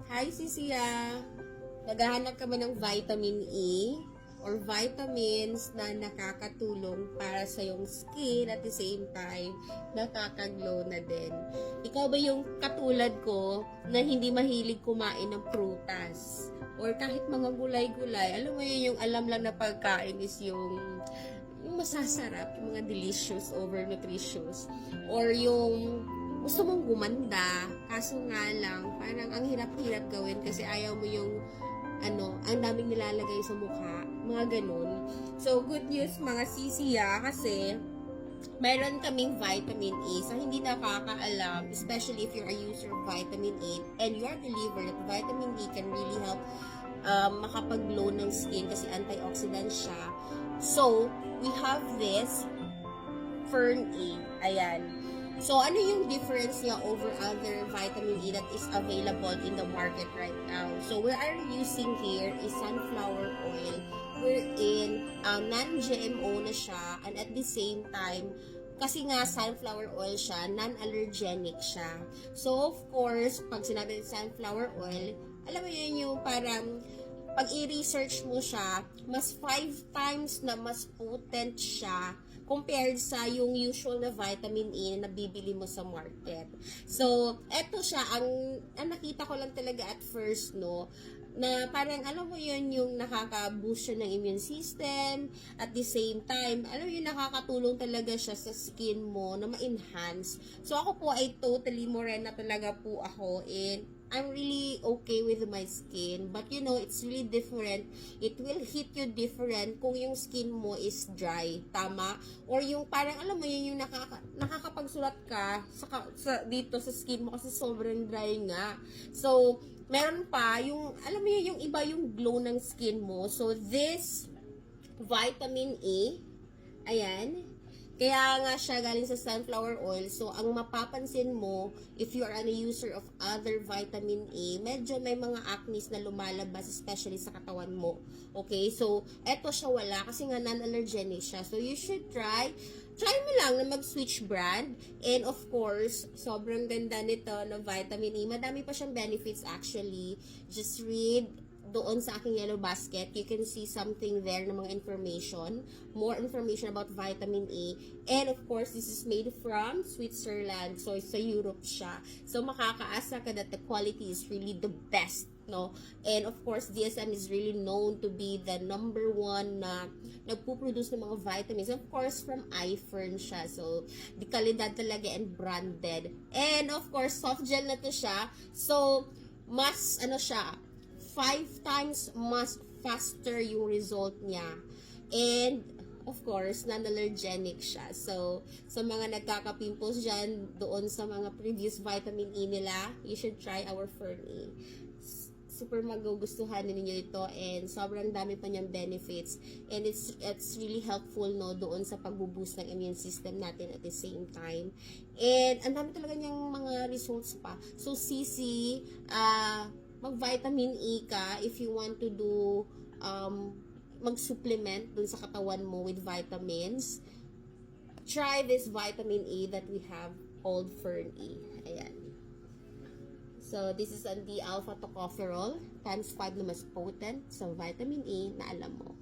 Hi, Sisia! Naghahanap ka ba ng vitamin E or vitamins na nakakatulong para sa iyong skin at the same time, nakakaglow na din? Ikaw ba yung katulad ko na hindi mahilig kumain ng prutas? Or kahit mga gulay-gulay, alam mo yun, yung alam lang na pagkain is yung masasarap, yung mga delicious over nutritious, or yung gusto mong gumanda, kaso nga lang, parang ang hirap-hirap gawin kasi ayaw mo yung ang daming nilalagay sa mukha, mga ganun. So, good news mga sisiya kasi meron kaming vitamin E sa hindi nakakaalam, especially if you're a user of vitamin E and you are believer that vitamin E can really help makapag-glow ng skin kasi antioxidant siya. So, we have this Fern E. Ayan. So, ano yung difference niya over other vitamin E that is available in the market right now? So, we are using here is sunflower oil wherein non-GMO na siya and at the same time, kasi nga sunflower oil siya, non-allergenic siya. So, of course, pag sinabi ng sunflower oil, alam mo yun yung parang pag i-research mo siya, mas 5 times na mas potent siya compared sa yung usual na vitamin E na nabibili mo sa market. So, eto siya, ang nakita ko lang talaga at first, no, na parang, alam mo yun, yung nakaka-boost siya ng immune system, at the same time, alam mo yun, nakakatulong talaga siya sa skin mo na ma-enhance. So, ako po ay totally morena talaga po ako, and I'm really okay with my skin. But you know, it's really different. It will hit you different kung yung skin mo is dry. Tama? Or yung parang, alam mo yun, yung nakakapagsulat ka dito sa skin mo kasi sobrang dry nga. So, meron pa, yung, alam mo yun, yung iba yung glow ng skin mo. So, this vitamin E, ayan, kaya nga siya galing sa sunflower oil. So, ang mapapansin mo, if you are a user of other vitamin E, medyo may mga acne na lumalabas, especially sa katawan mo. Okay? So, eto siya wala kasi nga non-allergenic siya. So, you should try mo lang na mag-switch brand. And of course, sobrang ganda nito na vitamin E. Madami pa siyang benefits actually. Just read doon sa aking yellow basket, you can see something there ng mga information, more information about vitamin E. And of course, this is made from Switzerland. So, sa Europe siya. So, makakaasa ka that the quality is really the best, no? And of course, DSM is really known to be the number one na nagpuproduce ng mga vitamins. Of course, from iFern siya. So, di kalidad talaga and branded. And of course, soft gel na to siya. So, mas, siya, 5 times mas faster yung result niya. And, of course, non-allergenic siya. So, sa mga nagkaka-pimples dyan, doon sa mga previous vitamin E nila, you should try our Fern E. Super magugustuhan ninyo ito and sobrang dami pa niyang benefits. And it's really helpful, no, doon sa pag-boost ng immune system natin at the same time. And, ang dami talaga niyang mga results pa. So, Sisi, mag-vitamin E ka if you want to do mag-supplement dun sa katawan mo with vitamins. Try this vitamin E that we have called Fern E. Ayan. So, this is the alpha tocopherol times 5 na mas potent sa vitamin E na alam mo.